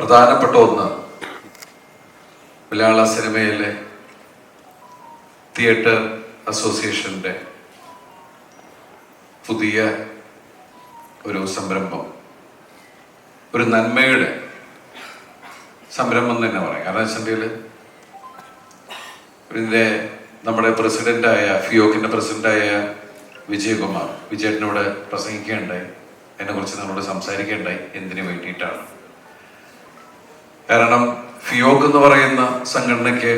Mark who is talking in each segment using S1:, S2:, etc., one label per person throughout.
S1: പ്രധാനപ്പെട്ട ഒന്ന് മലയാള സിനിമയിലെ തിയേറ്റർ അസോസിയേഷൻ്റെ പുതിയ ഒരു സംരംഭം, ഒരു നന്മയുടെ സംരംഭം തന്നെ പറയാം. കാരണം വെച്ചിട്ടുണ്ടെങ്കിൽ ഇതിൻ്റെ നമ്മുടെ പ്രസിഡൻ്റായ ഫിയോക്കിൻ്റെ പ്രസിഡൻ്റായ വിജയകുമാർ വിജയേട്ടനോട് പ്രസംഗിക്കുകയുണ്ടായി, എന്നെക്കുറിച്ച് നമ്മളോട് സംസാരിക്കുകയുണ്ടായി. എന്തിനു വേണ്ടിയിട്ടാണ്? കാരണം ഫിയോക്ക് എന്ന് പറയുന്ന സംഘടനയ്ക്ക്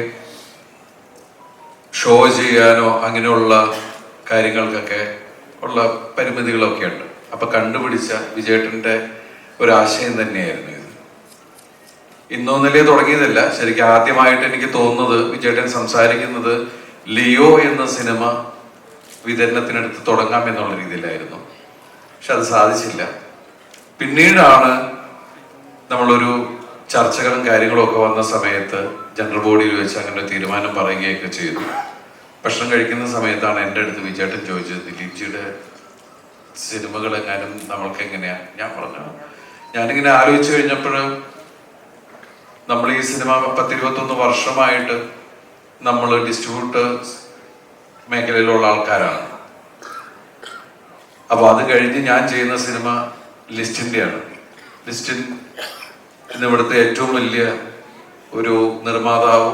S1: ഷോ ചെയ്യാനോ അങ്ങനെയുള്ള കാര്യങ്ങൾക്കൊക്കെ ഉള്ള പരിമിതികളൊക്കെ ഉണ്ട്. അപ്പൊ കണ്ടുപിടിച്ച വിജയേട്ടൻ്റെ ഒരാശയം തന്നെയായിരുന്നു ഇത്. ഇന്നൊന്നിലേ തുടങ്ങിയതല്ല. ശരിക്കും ആദ്യമായിട്ട് എനിക്ക് തോന്നുന്നത് വിജയേട്ടൻ സംസാരിക്കുന്നത് ലിയോ എന്ന സിനിമ വിതരണത്തിനടുത്ത് തുടങ്ങാം എന്നുള്ള രീതിയിലായിരുന്നു. പക്ഷെ അത് സാധിച്ചില്ല. പിന്നീടാണ് നമ്മളൊരു ചർച്ചകളും കാര്യങ്ങളും ഒക്കെ വന്ന സമയത്ത് ജനറൽ ബോഡിയിൽ വെച്ച് അങ്ങനെ ഒരു തീരുമാനം പറയുകയൊക്കെ ചെയ്തു. ഭക്ഷണം കഴിക്കുന്ന സമയത്താണ് എൻ്റെ അടുത്ത് വിജയേട്ടൻ ചോദിച്ചത്, ദിലീപ്ജിയുടെ സിനിമകൾ എങ്ങാനും നമ്മൾക്ക് എങ്ങനെയാ? ഞാൻ പറഞ്ഞു, ഞാനിങ്ങനെ ആലോചിച്ചു കഴിഞ്ഞപ്പോൾ നമ്മൾ ഈ സിനിമ 10-21 വർഷമായിട്ട് നമ്മൾ ഡിസ്ട്രിബ്യൂട്ടേഴ്സ് മേഖലയിലുള്ള ആൾക്കാരാണ്. അപ്പൊ അത് കഴിഞ്ഞ് ഞാൻ ചെയ്യുന്ന സിനിമ ലിസ്റ്റിൻ്റെയാണ്. ലിസ്റ്റിൻ ഇന്ന് ഇവിടുത്തെ ഏറ്റവും വലിയ ഒരു നിർമ്മാതാവും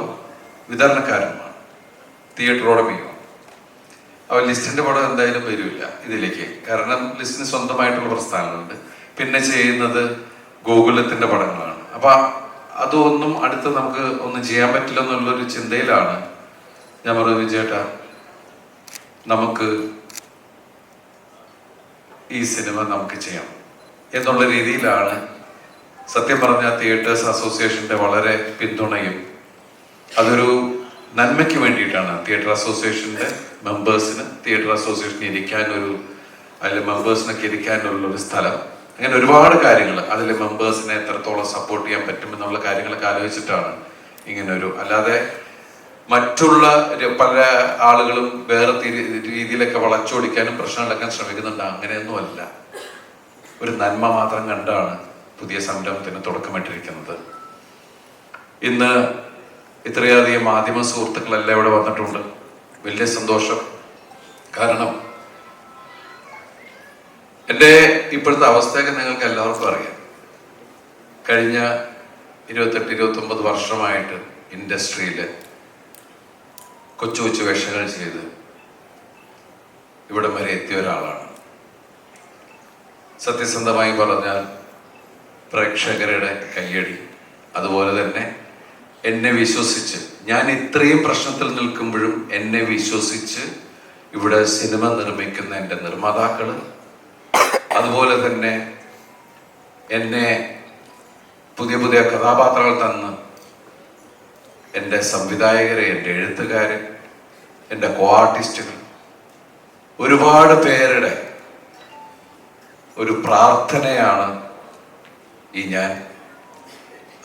S1: വിതരണക്കാരനുമാണ്, തിയേറ്റർ ഉടമയും. അപ്പോൾ ലിസ്റ്റിൻ്റെ പടം എന്തായാലും വരില്ല ഇതിലേക്ക്. കാരണം ലിസ്റ്റിന് സ്വന്തമായിട്ടുള്ള പ്രസ്ഥാനങ്ങളുണ്ട്. പിന്നെ ചെയ്യുന്നത് ഗോകുലത്തിൻ്റെ പടങ്ങളാണ്. അപ്പം അതൊന്നും അടുത്ത് നമുക്ക് ഒന്നും ചെയ്യാൻ പറ്റില്ല എന്നുള്ളൊരു ചിന്തയിലാണ് ഞാൻ പറഞ്ഞു, വിജയേട്ടാ നമുക്ക് ഈ സിനിമ നമുക്ക് ചെയ്യാം എന്നുള്ള രീതിയിലാണ്. സത്യം പറഞ്ഞ തിയേറ്റേഴ്സ് അസോസിയേഷന്റെ വളരെ പിന്തുണയും, അതൊരു നന്മയ്ക്ക് വേണ്ടിയിട്ടാണ്. തിയേറ്റർ അസോസിയേഷന്റെ മെമ്പേഴ്സിന് തിയേറ്റർ അസോസിയേഷന് ഇരിക്കാനൊരു, അതിൽ മെമ്പേഴ്സിനൊക്കെ ഇരിക്കാനുള്ളൊരു സ്ഥലം, അങ്ങനെ ഒരുപാട് കാര്യങ്ങൾ, അതിൽ മെമ്പേഴ്സിനെ എത്രത്തോളം സപ്പോർട്ട് ചെയ്യാൻ പറ്റുമെന്നുള്ള കാര്യങ്ങളൊക്കെ ആലോചിച്ചിട്ടാണ് ഇങ്ങനൊരു. അല്ലാതെ മറ്റുള്ള പല ആളുകളും വേറെ രീതിയിലൊക്കെ വളച്ചൊടിക്കാനും പ്രശ്നം ഉണ്ടാക്കാൻ ശ്രമിക്കുന്നുണ്ട്. അങ്ങനെയൊന്നും അല്ല. ഒരു നന്മ മാത്രം കണ്ടാണ് പുതിയ സംരംഭത്തിന് തുടക്കമിട്ടിരിക്കുന്നത്. ഇന്ന് ഇത്രയധികം മാധ്യമ സുഹൃത്തുക്കളെല്ലാം ഇവിടെ വന്നിട്ടുണ്ട്. വലിയ സന്തോഷം. കാരണം എൻ്റെ ഇപ്പോഴത്തെ അവസ്ഥയൊക്കെ നിങ്ങൾക്ക് എല്ലാവർക്കും അറിയാം. കഴിഞ്ഞ 28-29 വർഷമായിട്ട് ഇൻഡസ്ട്രിയിൽ കൊച്ചു കൊച്ചു വേഷങ്ങൾ ചെയ്ത് ഇവിടം വരെ എത്തിയ ഒരാളാണ്. സത്യസന്ധമായി പറഞ്ഞാൽ പ്രേക്ഷകരുടെ കയ്യടി, അതുപോലെ തന്നെ എന്നെ വിശ്വസിച്ച്, ഞാൻ ഇത്രയും പ്രശ്നത്തിൽ നിൽക്കുമ്പോഴും എന്നെ വിശ്വസിച്ച് ഇവിടെ സിനിമ നിർമ്മിക്കുന്ന എൻ്റെ നിർമ്മാതാക്കള്, അതുപോലെ തന്നെ എന്നെ പുതിയ പുതിയ കഥാപാത്രങ്ങൾ തന്ന് എൻ്റെ സംവിധായകരെ, എൻ്റെ എഴുത്തുകാരൻ, എൻ്റെ കോ ആർട്ടിസ്റ്റുകൾ, ഒരുപാട് പേരുടെ ഒരു പ്രാർത്ഥനയാണ് ഈ ഞാൻ.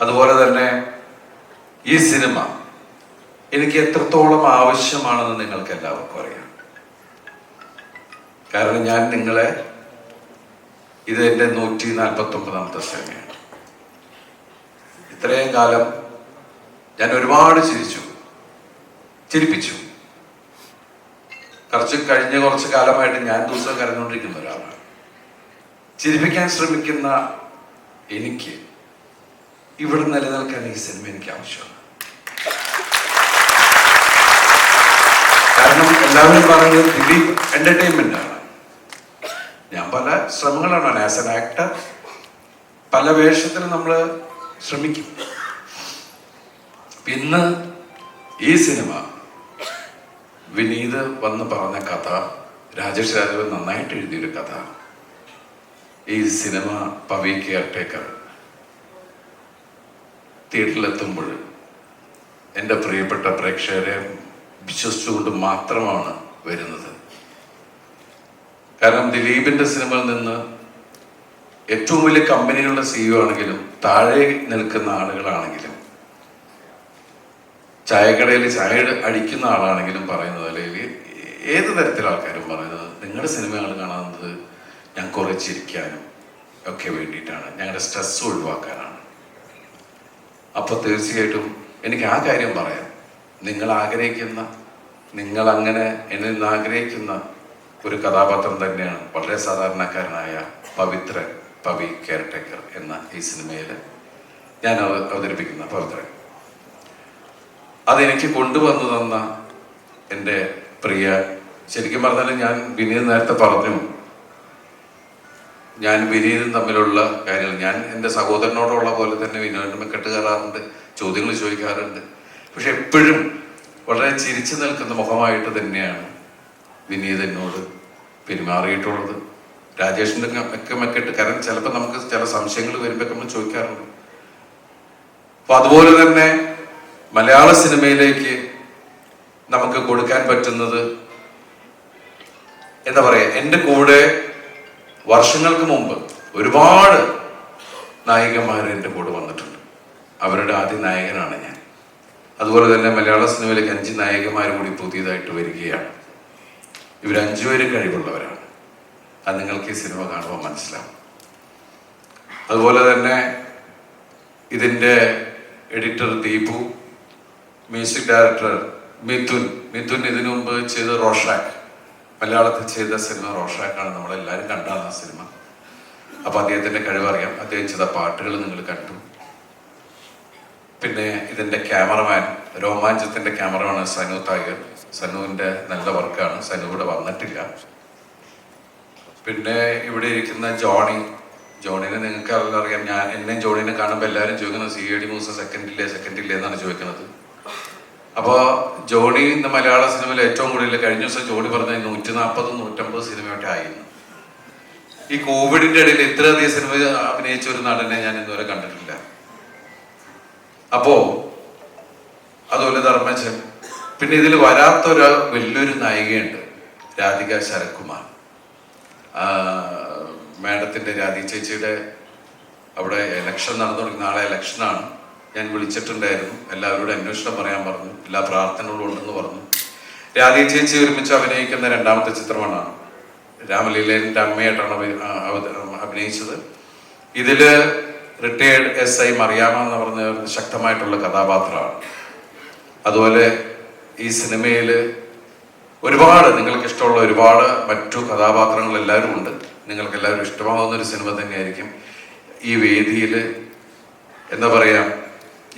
S1: അതുപോലെ തന്നെ ഈ സിനിമ എനിക്ക് എത്രത്തോളം ആവശ്യമാണെന്ന് നിങ്ങൾക്ക് എല്ലാവർക്കും അറിയാം. കാരണം ഞാൻ നിങ്ങളെ, ഇത് എൻ്റെ 149ാമത്തെ സിനിമയാണ്. ഇത്രയും കാലം ഞാൻ ഒരുപാട് ചിരിപ്പിച്ചു. കഴിഞ്ഞ കുറച്ച് കാലമായിട്ട് ഞാൻ ദിവസം കരഞ്ഞുകൊണ്ടിരിക്കുന്ന ഒരാളാണ്. ചിരിപ്പിക്കാൻ ശ്രമിക്കുന്ന എനിക്ക് ഇവിടെ നിലനിൽക്കാൻ ഈ സിനിമ എനിക്ക് ആവശ്യമാണ്. കാരണം എല്ലാവരും പറയുന്നത് ദിലീപ് എന്റർടൈൻമെന്റ് ആണ്. ഞാൻ പല ശ്രമങ്ങളാണ് ആസ് എൻ ആക്ടർ, പല വേഷത്തിന് നമ്മൾ ശ്രമിക്കും. ഇന്ന് ഈ സിനിമ വിനീത് വന്ന് പറഞ്ഞ കഥ, രാജേഷ് രാഘവൻ നന്നായിട്ട് എഴുതിയൊരു കഥ, ഈ സിനിമ പവി കെയർടേക്കർ തിയേറ്ററിലെത്തുമ്പോൾ എൻ്റെ പ്രിയപ്പെട്ട പ്രേക്ഷകരെ വിശ്വസിച്ചുകൊണ്ട് മാത്രമാണ് വരുന്നത്. കാരണം ദിലീപിൻ്റെ സിനിമയിൽ നിന്ന് ഏറ്റവും വലിയ കമ്പനികളുടെ CEO ആണെങ്കിലും താഴെ നിൽക്കുന്ന ആളുകളാണെങ്കിലും ചായക്കടയിൽ ചായ അടിക്കുന്ന ആളാണെങ്കിലും പറയുന്നത്, അല്ലെങ്കിൽ ഏത് തരത്തിലുള്ള ആൾക്കാരും പറയുന്നത്, നിങ്ങളുടെ സിനിമകൾ കാണുന്നത് ഞാൻ കുറേ ചിരിക്കാനും ഒക്കെ വേണ്ടിയിട്ടാണ്, ഞങ്ങളുടെ സ്ട്രെസ് ഒഴിവാക്കാനാണ്. അപ്പോൾ തീർച്ചയായിട്ടും എനിക്ക് ആ കാര്യം പറയാം. നിങ്ങൾ ആഗ്രഹിക്കുന്ന, നിങ്ങൾ അങ്ങനെ എന്നിൽ നിന്ന് ആഗ്രഹിക്കുന്ന ഒരു കഥാപാത്രം തന്നെയാണ് വളരെ സാധാരണക്കാരനായ പവി കെയർടേക്കർ എന്ന ഈ സിനിമയിൽ ഞാൻ അവതരിപ്പിക്കുന്ന പവിത്രൻ. അതെനിക്ക് കൊണ്ടുവന്നു തന്ന എൻ്റെ പ്രിയ, ശരിക്കും പറഞ്ഞാൽ ഞാൻ വിനീത് നേരത്തെ പറഞ്ഞു, ഞാൻ വിനീതും തമ്മിലുള്ള കാര്യങ്ങൾ, ഞാൻ എൻ്റെ സഹോദരനോടുള്ള പോലെ തന്നെ വിനോദിനെ കെട്ടുകയറാറുണ്ട്, ചോദ്യങ്ങൾ ചോദിക്കാറുണ്ട്. പക്ഷെ എപ്പോഴും വളരെ ചിരിച്ചു നിൽക്കുന്ന മുഖമായിട്ട് തന്നെയാണ് വിനീത് എന്നോട് പെരുമാറിയിട്ടുള്ളത്. രാജേഷിൻ്റെ ഒക്കെ മെക്കിട്ട്, കാരണം ചിലപ്പോൾ നമുക്ക് ചില സംശയങ്ങൾ വരുമ്പോൾ നമ്മൾ ചോദിക്കാറുണ്ട്. അപ്പൊ അതുപോലെ തന്നെ മലയാള സിനിമയിലേക്ക് നമുക്ക് കൊടുക്കാൻ പറ്റുന്നത് എന്താ പറയാ, എൻ്റെ കൂടെ വർഷങ്ങൾക്ക് മുമ്പ് ഒരുപാട് നായികമാർ എൻ്റെ കൂടെ വന്നിട്ടുണ്ട്. അവരുടെ ആദ്യ നായകനാണ് ഞാൻ. അതുപോലെ തന്നെ മലയാള സിനിമയിലേക്ക് 5 നായകന്മാർ കൂടി പുതിയതായിട്ട് വരികയാണ്. ഇവർ 5 പേരും കഴിവുള്ളവരാണ്. അത് നിങ്ങൾക്ക് ഈ സിനിമ കാണുമ്പോൾ മനസ്സിലാവും. അതുപോലെ തന്നെ ഇതിൻ്റെ editor Deepu, music director Mithun ഇതിനു മുമ്പ് ചെയ്ത റോഷാക്ക്, മലയാളത്തിൽ ചെയ്ത സിനിമ റോഷാക്കാണ്. നമ്മളെല്ലാവരും കണ്ടാണ് ആ സിനിമ. അപ്പൊ അദ്ദേഹത്തിന്റെ കഴിവറിയാം. അദ്ദേഹം ചെയ്ത പാട്ടുകൾ നിങ്ങൾ കണ്ടു. പിന്നെ ഇതിന്റെ ക്യാമറമാൻ, രോമാഞ്ചത്തിന്റെ ക്യാമറമാൻ സനു തായർ. സനുവിന്റെ നല്ല വർക്കാണ്. സനു ഇവിടെ വന്നിട്ടില്ല. പിന്നെ ഇവിടെ ഇരിക്കുന്ന ജോണിനെ നിങ്ങൾക്ക് അറിയാം. എന്നെ ജോണിനെ കാണുമ്പോൾ എല്ലാവരും ചോദിക്കുന്നത് CID മൂസ സെക്കൻഡില്ലേ എന്നാണ് ചോദിക്കുന്നത്. അപ്പോൾ ജോണി ഇന്ന് മലയാള സിനിമയിൽ ഏറ്റവും കൂടുതൽ, കഴിഞ്ഞ ദിവസം ജോണി പറഞ്ഞ 140-150 സിനിമയൊക്കെ ആയിരുന്നു. ഈ കോവിഡിന്റെ ഇടയിൽ ഇത്രയധികം സിനിമ അഭിനയിച്ച ഒരു നടനെ ഞാൻ ഇന്നുവരെ കണ്ടിട്ടില്ല. അപ്പോ അതുപോലെ ധർമ്മജൻ. പിന്നെ ഇതിൽ വരാത്തൊരു വലിയൊരു നായികയുണ്ട്, രാധിക ശരത്കുമാർ. മാഡത്തിന്റെ രാധി ചേച്ചിയുടെ അവിടെ ഇലക്ഷൻ നടന്നുകൊണ്ടിരിക്കുന്ന, നാളെ ഇലക്ഷനാണ്. ഞാൻ വിളിച്ചിട്ടുണ്ടായിരുന്നു, എല്ലാവരോടും അന്വേഷണം പറയാൻ പറഞ്ഞു, എല്ലാ പ്രാർത്ഥനകളും ഉണ്ടെന്ന് പറഞ്ഞു. രാധി ചേച്ചി ഒരുമിച്ച് അഭിനയിക്കുന്ന 2ാമത്തെ ചിത്രമാണ്. രാമലീലന്റെ അമ്മയായിട്ടാണ് അഭിനയിച്ചത്. ഇതില് റിട്ടയേർഡ് SI മറിയാമ്മ എന്ന് പറഞ്ഞ ശക്തമായിട്ടുള്ള കഥാപാത്രമാണ്. അതുപോലെ ഈ സിനിമയിൽ ഒരുപാട് നിങ്ങൾക്ക് ഇഷ്ടമുള്ള ഒരുപാട് മറ്റു കഥാപാത്രങ്ങൾ എല്ലാവരും ഉണ്ട്. നിങ്ങൾക്ക് എല്ലാവരും ഇഷ്ടമാകുന്ന ഒരു സിനിമ തന്നെയായിരിക്കും. ഈ വേദിയിൽ എന്താ പറയാ,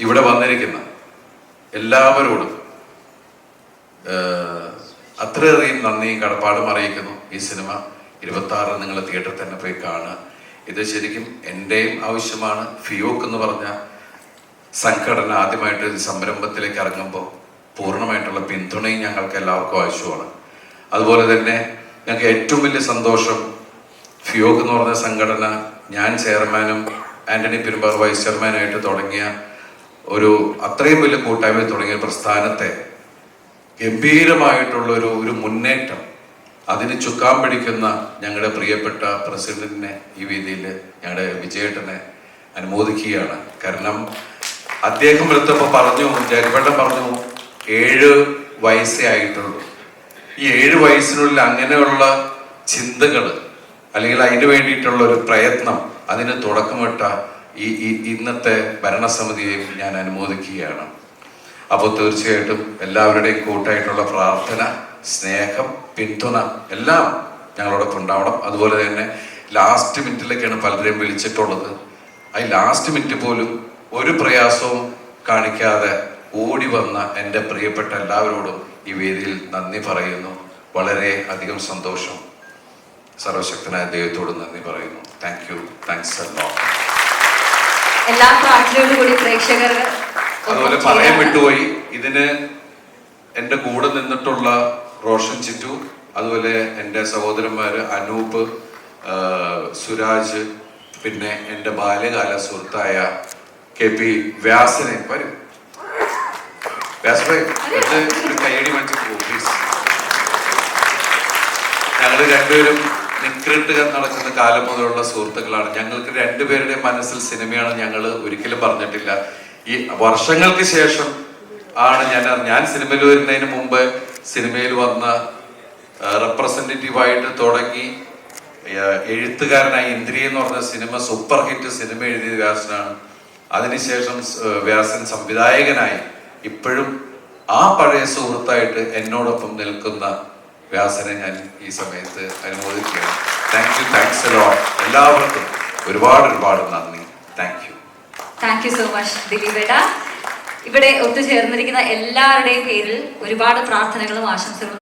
S1: ഇവിടെ വന്നിരിക്കുന്ന എല്ലാവരോടും അത്രയധികം നന്ദിയും കടപ്പാടും അറിയിക്കുന്നു. ഈ സിനിമ 26 നിങ്ങൾ തിയേറ്ററിൽ തന്നെ പോയി കാണുക. ഇത് ശരിക്കും എൻ്റെയും ആവശ്യമാണ്. ഫിയോക്ക് എന്ന് പറഞ്ഞ സംഘടന ആദ്യമായിട്ട് സംരംഭത്തിലേക്ക് ഇറങ്ങുമ്പോൾ പൂർണ്ണമായിട്ടുള്ള പിന്തുണയും ഞങ്ങൾക്ക് എല്ലാവർക്കും ആവശ്യമാണ്. അതുപോലെ തന്നെ ഞങ്ങൾക്ക് ഏറ്റവും വലിയ സന്തോഷം, ഫിയോക്ക് എന്ന് പറഞ്ഞ സംഘടന ഞാൻ ചെയർമാനും ആന്റണി പെരുമ്പാർ വൈസ് ചെയർമാനായിട്ട് തുടങ്ങിയ ഒരു അത്രയും വലിയ കൂട്ടായ്മ തുടങ്ങിയ പ്രസ്ഥാനത്തെ ഗംഭീരമായിട്ടുള്ള ഒരു മുന്നേറ്റം, അതിന് ചുക്കാൻ പിടിക്കുന്ന ഞങ്ങളുടെ പ്രിയപ്പെട്ട പ്രസിഡന്റിനെ ഈ വേദിയിൽ ഞങ്ങളുടെ വിജയേട്ടനെ അനുമോദിക്കുകയാണ്. കാരണം അദ്ദേഹം എടുത്തപ്പോൾ പറഞ്ഞു, ജയകേട്ടൻ പറഞ്ഞു 7 വയസ്സേ ആയിട്ടുള്ളൂ. ഈ 7 വയസ്സിനുള്ളിൽ അങ്ങനെയുള്ള ചിന്തകൾ അല്ലെങ്കിൽ അതിന് വേണ്ടിയിട്ടുള്ള ഒരു പ്രയത്നം, അതിന് തുടക്കമിട്ട ഈ ഇന്നത്തെ ഭരണസമിതിയെയും ഞാൻ അനുമോദിക്കുകയാണ്. അപ്പോൾ തീർച്ചയായിട്ടും എല്ലാവരുടെയും കൂട്ടായിട്ടുള്ള പ്രാർത്ഥന, സ്നേഹം, പിന്തുണ എല്ലാം ഞങ്ങളോടൊപ്പം ഉണ്ടാവണം. അതുപോലെ തന്നെ ലാസ്റ്റ് മിനിറ്റിലേക്കാണ് പലരെയും വിളിച്ചിട്ടുള്ളത്. ആ ലാസ്റ്റ് മിനിറ്റ് പോലും ഒരു പ്രയാസവും കാണിക്കാതെ ഓടി വന്ന എൻ്റെ പ്രിയപ്പെട്ട എല്ലാവരോടും ഈ വേദിയിൽ നന്ദി പറയുന്നു. വളരെ അധികം സന്തോഷം. സർവശക്തനായ ദൈവത്തോട് നന്ദി പറയുന്നു. Thank you. Thanks a lot.
S2: എല്ലാ പ്രാർത്ഥനയോടും കൂടി പ്രേക്ഷകർ
S1: അതുപോലെ പറയാൻ വിട്ടുപോയി, ഇതിന് എൻ്റെ കൂടെ നിന്നിട്ടുള്ള റോഷൻ ചിറ്റു, അതുപോലെ എൻ്റെ സഹോദരന്മാര് അനൂപ്, സുരാജ്, പിന്നെ എൻ്റെ ബാല്യകാല സുഹൃത്തായ KP വ്യാസനെ വരും. വ്യാസഭായി ഒരു കയ്യടി വാങ്ങിച്ചു പ്ലീസ്. ഞങ്ങൾ രണ്ടുപേരും നിക്രിട്ട് നടക്കുന്ന കാലം മുതലുള്ള സുഹൃത്തുക്കളാണ്. ഞങ്ങൾക്ക് രണ്ടുപേരുടെ മനസ്സിൽ സിനിമയാണ് ഞങ്ങൾ ഒരിക്കലും പറഞ്ഞിട്ടില്ല. ഈ വർഷങ്ങൾക്ക് ശേഷം ആണ് ഞാൻ സിനിമയിൽ വരുന്നതിന് മുമ്പ് സിനിമയിൽ വന്ന റെപ്രസെന്റേറ്റീവായിട്ട് തുടങ്ങി എഴുത്തുകാരനായ ഇന്ദ്രിയ എന്ന് പറഞ്ഞ സിനിമ സൂപ്പർ ഹിറ്റ് സിനിമ എഴുതിയ വ്യാസനാണ്. അതിനുശേഷം വ്യാസൻ സംവിധായകനായി ഇപ്പോഴും ആ പഴയ സുഹൃത്തായിട്ട് എന്നോടൊപ്പം നിൽക്കുന്ന വ്യാസനെ ഞാൻ ഈ സമയത്ത് അനുമോദിക്കുകയാണ്. Thanks a lot. എല്ലാവർക്കും ഒരുപാട് നന്ദി.
S2: താങ്ക് യു സോ മച്ച് ദിലീപേട്ട. ഇവിടെ ഒത്തുചേർന്നിരിക്കുന്ന എല്ലാവരുടെയും പേരിൽ ഒരുപാട് പ്രാർത്ഥനകളും ആശംസകളും